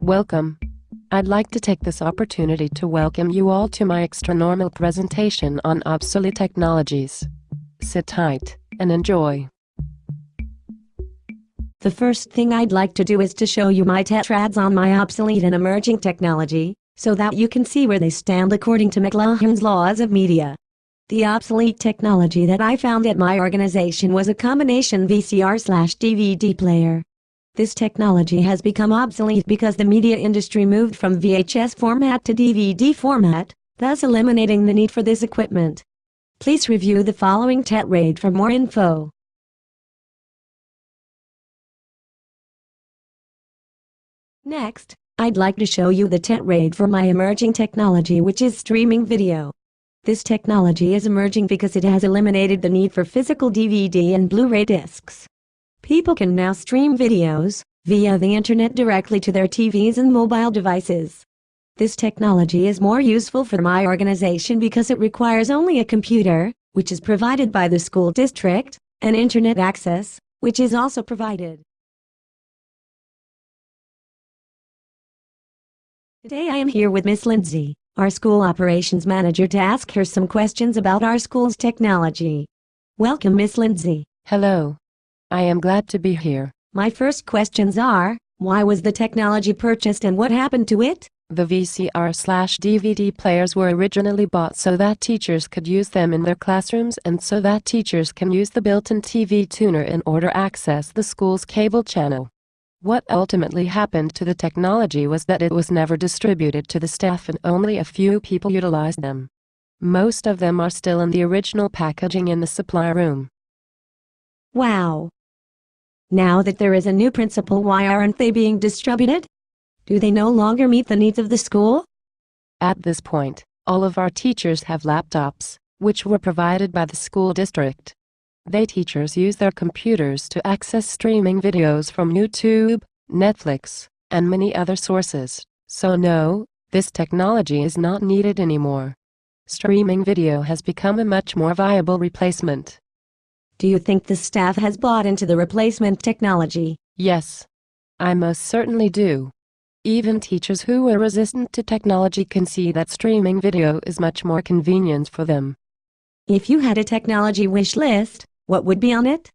Welcome. I'd like to take this opportunity to welcome you all to my extra-normal presentation on obsolete technologies. Sit tight and enjoy. The first thing I'd like to do is to show you my tetrads on my obsolete and emerging technology, so that you can see where they stand according to McLaughlin's laws of media. The obsolete technology that I found at my organization was a combination VCR/DVD player. This technology has become obsolete because the media industry moved from VHS format to DVD format, thus eliminating the need for this equipment. Please review the following tetrad for more info. Next, I'd like to show you the tetrad for my emerging technology, which is streaming video. This technology is emerging because it has eliminated the need for physical DVD and Blu-ray discs. People can now stream videos via the internet directly to their TVs and mobile devices. This technology is more useful for my organization because it requires only a computer, which is provided by the school district, and internet access, which is also provided. Today I am here with Miss Lindsay, our school operations manager, to ask her some questions about our school's technology. Welcome, Miss Lindsay. Hello. I am glad to be here. My first questions are, why was the technology purchased and what happened to it? The VCR/DVD players were originally bought so that teachers could use them in their classrooms and so that teachers can use the built-in TV tuner in order to access the school's cable channel. What ultimately happened to the technology was that it was never distributed to the staff and only a few people utilized them. Most of them are still in the original packaging in the supply room. Wow! Now that there is a new principal, why aren't they being distributed? Do they no longer meet the needs of the school? At this point, all of our teachers have laptops, which were provided by the school district. Teachers use their computers to access streaming videos from YouTube, Netflix, and many other sources. So no, this technology is not needed anymore. Streaming video has become a much more viable replacement. Do you think the staff has bought into the replacement technology? Yes, I most certainly do. Even teachers who were resistant to technology can see that streaming video is much more convenient for them. If you had a technology wish list, what would be on it?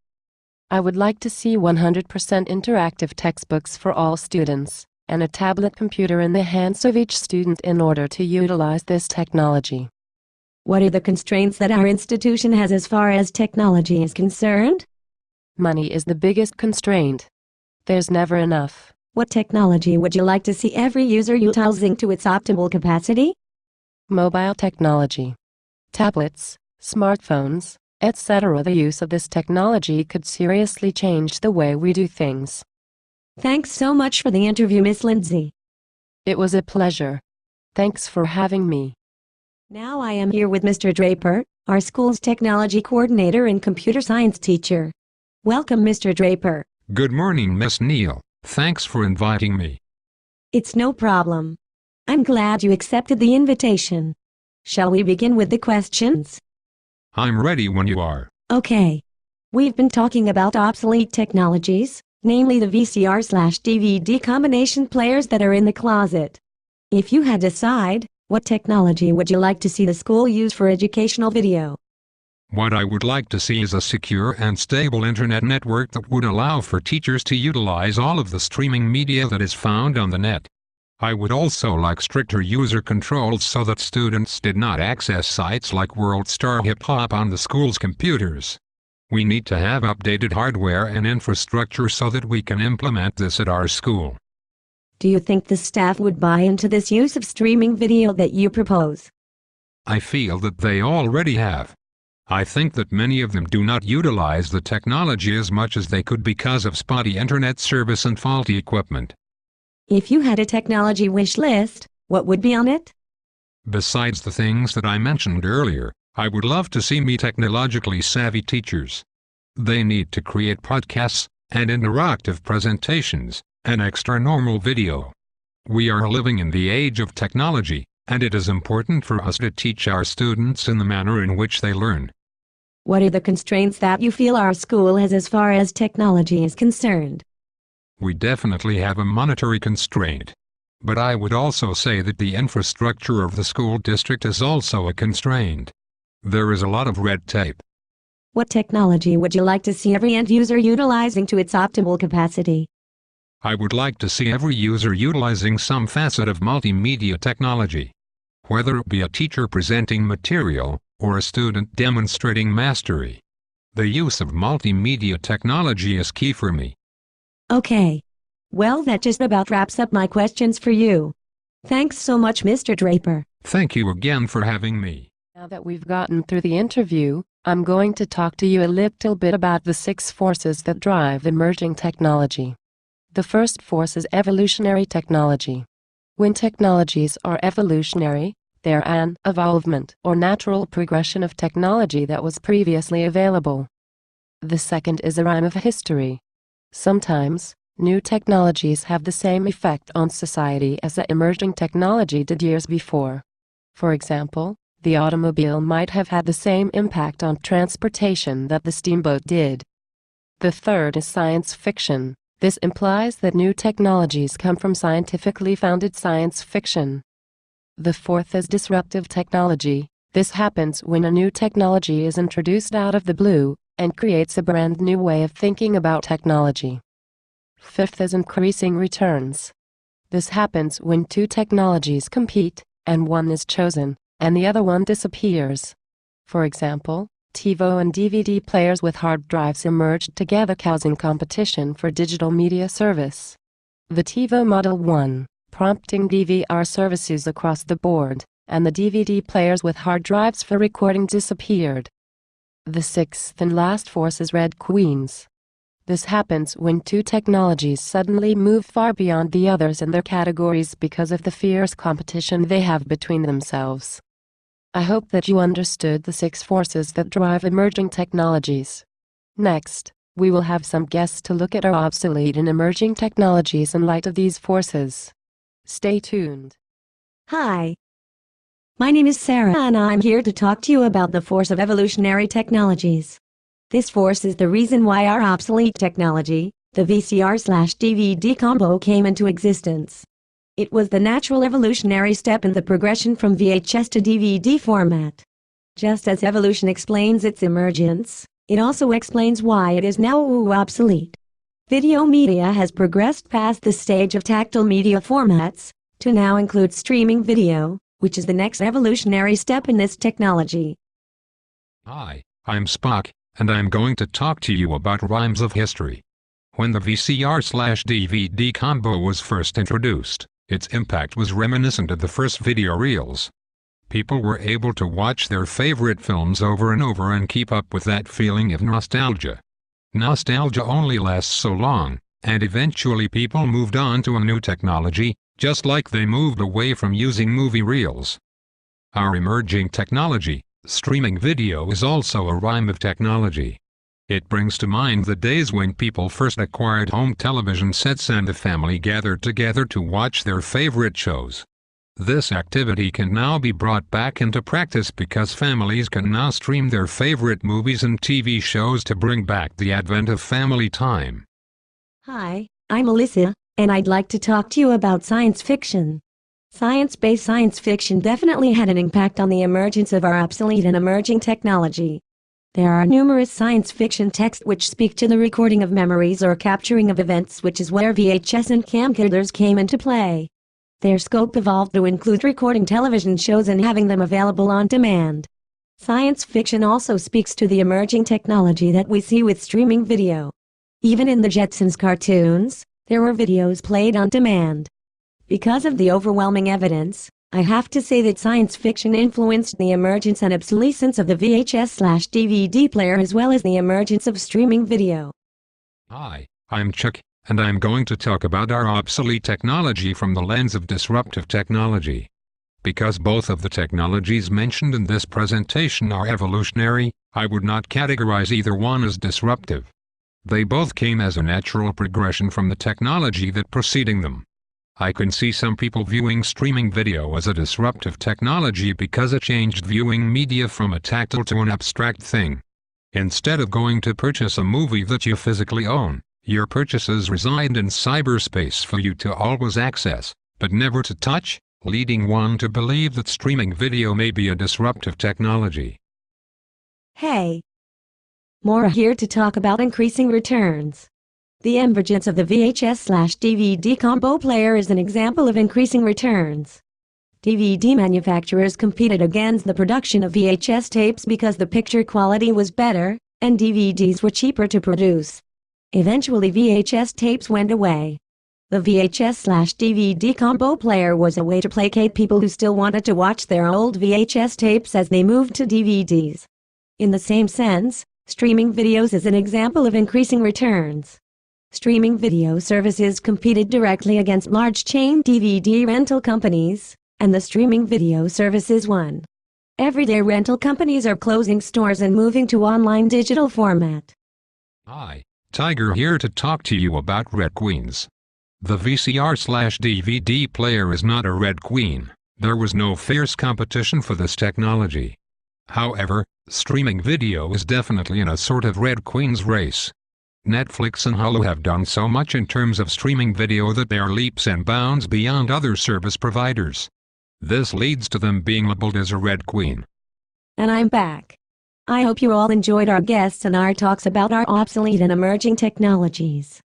I would like to see 100% interactive textbooks for all students, and a tablet computer in the hands of each student in order to utilize this technology. What are the constraints that our institution has as far as technology is concerned? Money is the biggest constraint. There's never enough. What technology would you like to see every user utilizing to its optimal capacity? Mobile technology. Tablets, smartphones, etc. The use of this technology could seriously change the way we do things. Thanks so much for the interview, Miss Lindsay. It was a pleasure. Thanks for having me. Now I am here with Mr. Draper, our school's technology coordinator and computer science teacher. Welcome, Mr. Draper. Good morning, Miss Neal. Thanks for inviting me. It's no problem. I'm glad you accepted the invitation. Shall we begin with the questions? I'm ready when you are. Okay. We've been talking about obsolete technologies, namely the VCR/DVD combination players that are in the closet. If you had to decide, what technology would you like to see the school use for educational video? What I would like to see is a secure and stable internet network that would allow for teachers to utilize all of the streaming media that is found on the net. I would also like stricter user controls so that students did not access sites like World Star Hip Hop on the school's computers. We need to have updated hardware and infrastructure so that we can implement this at our school. Do you think the staff would buy into this use of streaming video that you propose? I feel that they already have. I think that many of them do not utilize the technology as much as they could because of spotty internet service and faulty equipment. If you had a technology wish list, what would be on it? Besides the things that I mentioned earlier, I would love to see me technologically savvy teachers. They need to create podcasts and interactive presentations, and extra normal video. We are living in the age of technology, and it is important for us to teach our students in the manner in which they learn. What are the constraints that you feel our school has as far as technology is concerned? We definitely have a monetary constraint. But I would also say that the infrastructure of the school district is also a constraint. There is a lot of red tape. What technology would you like to see every end user utilizing to its optimal capacity? I would like to see every user utilizing some facet of multimedia technology. Whether it be a teacher presenting material, or a student demonstrating mastery. The use of multimedia technology is key for me. Okay. Well, that just about wraps up my questions for you. Thanks so much, Mr. Draper. Thank you again for having me. Now that we've gotten through the interview, I'm going to talk to you a little bit about the 6 forces that drive emerging technology. The first force is evolutionary technology. When technologies are evolutionary, they're an evolvement or natural progression of technology that was previously available. The second is a rhyme of history. Sometimes, new technologies have the same effect on society as the emerging technology did years before. For example, the automobile might have had the same impact on transportation that the steamboat did. The third is science fiction. This implies that new technologies come from scientifically founded science fiction. The fourth is disruptive technology. This happens when a new technology is introduced out of the blue and creates a brand new way of thinking about technology. Fifth is increasing returns. This happens when 2 technologies compete, and one is chosen, and the other one disappears. For example, TiVo and DVD players with hard drives emerged together, causing competition for digital media service. The TiVo Model 1, prompting DVR services across the board, and the DVD players with hard drives for recording disappeared. The sixth and last force is Red Queens. This happens when 2 technologies suddenly move far beyond the others in their categories because of the fierce competition they have between themselves. I hope that you understood the 6 forces that drive emerging technologies. Next, we will have some guests to look at our obsolete and emerging technologies in light of these forces. Stay tuned. Hi. My name is Sarah and I'm here to talk to you about the force of evolutionary technologies. This force is the reason why our obsolete technology, the VCR/DVD combo, came into existence. It was the natural evolutionary step in the progression from VHS to DVD format. Just as evolution explains its emergence, it also explains why it is now obsolete. Video media has progressed past the stage of tactile media formats, to now include streaming video, which is the next evolutionary step in this technology. Hi, I'm Spock, and I'm going to talk to you about rhymes of history. When the VCR/DVD combo was first introduced, its impact was reminiscent of the first video reels. People were able to watch their favorite films over and over and keep up with that feeling of nostalgia. Nostalgia only lasts so long, and eventually people moved on to a new technology, just like they moved away from using movie reels. Our emerging technology, streaming video, is also a rhyme of technology. It brings to mind the days when people first acquired home television sets and the family gathered together to watch their favorite shows. This activity can now be brought back into practice because families can now stream their favorite movies and TV shows to bring back the advent of family time. Hi, I'm Alyssa, and I'd like to talk to you about science fiction. Science-based science fiction definitely had an impact on the emergence of our obsolete and emerging technology. There are numerous science fiction texts which speak to the recording of memories or capturing of events, which is where VHS and camcorders came into play. Their scope evolved to include recording television shows and having them available on demand. Science fiction also speaks to the emerging technology that we see with streaming video. Even in the Jetsons cartoons, there were videos played on demand. Because of the overwhelming evidence, I have to say that science fiction influenced the emergence and obsolescence of the VHS/DVD player as well as the emergence of streaming video. Hi, I'm Chuck, and I'm going to talk about our obsolete technology from the lens of disruptive technology. Because both of the technologies mentioned in this presentation are evolutionary, I would not categorize either one as disruptive. They both came as a natural progression from the technology that preceding them. I can see some people viewing streaming video as a disruptive technology because it changed viewing media from a tactile to an abstract thing. Instead of going to purchase a movie that you physically own, your purchases reside in cyberspace for you to always access. but never to touch, leading one to believe that streaming video may be a disruptive technology. Hey! More here to talk about increasing returns. The emergence of the VHS/DVD combo player is an example of increasing returns. DVD manufacturers competed against the production of VHS tapes because the picture quality was better, and DVDs were cheaper to produce. Eventually VHS tapes went away. The VHS/DVD combo player was a way to placate people who still wanted to watch their old VHS tapes as they moved to DVDs. In the same sense, streaming videos is an example of increasing returns. Streaming video services competed directly against large chain DVD rental companies, and the streaming video services won. Everyday rental companies are closing stores and moving to online digital format. Hi, Tiger here to talk to you about Red Queens. The VCR/DVD player is not a Red Queen. There was no fierce competition for this technology. However, streaming video is definitely in a sort of Red Queen's race. Netflix and Hulu have done so much in terms of streaming video that they are leaps and bounds beyond other service providers. This leads to them being labeled as a Red Queen. And I'm back. I hope you all enjoyed our guests and our talks about our obsolete and emerging technologies.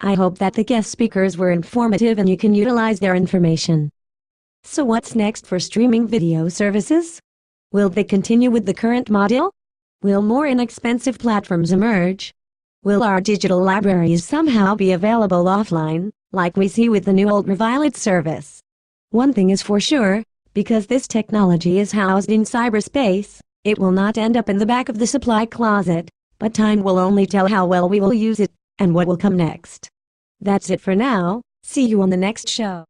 I hope that the guest speakers were informative and you can utilize their information. So what's next for streaming video services? Will they continue with the current model? Will more inexpensive platforms emerge? Will our digital libraries somehow be available offline, like we see with the new ultraviolet service? One thing is for sure, because this technology is housed in cyberspace, it will not end up in the back of the supply closet, but time will only tell how well we will use it, and what will come next. That's it for now. See you on the next show.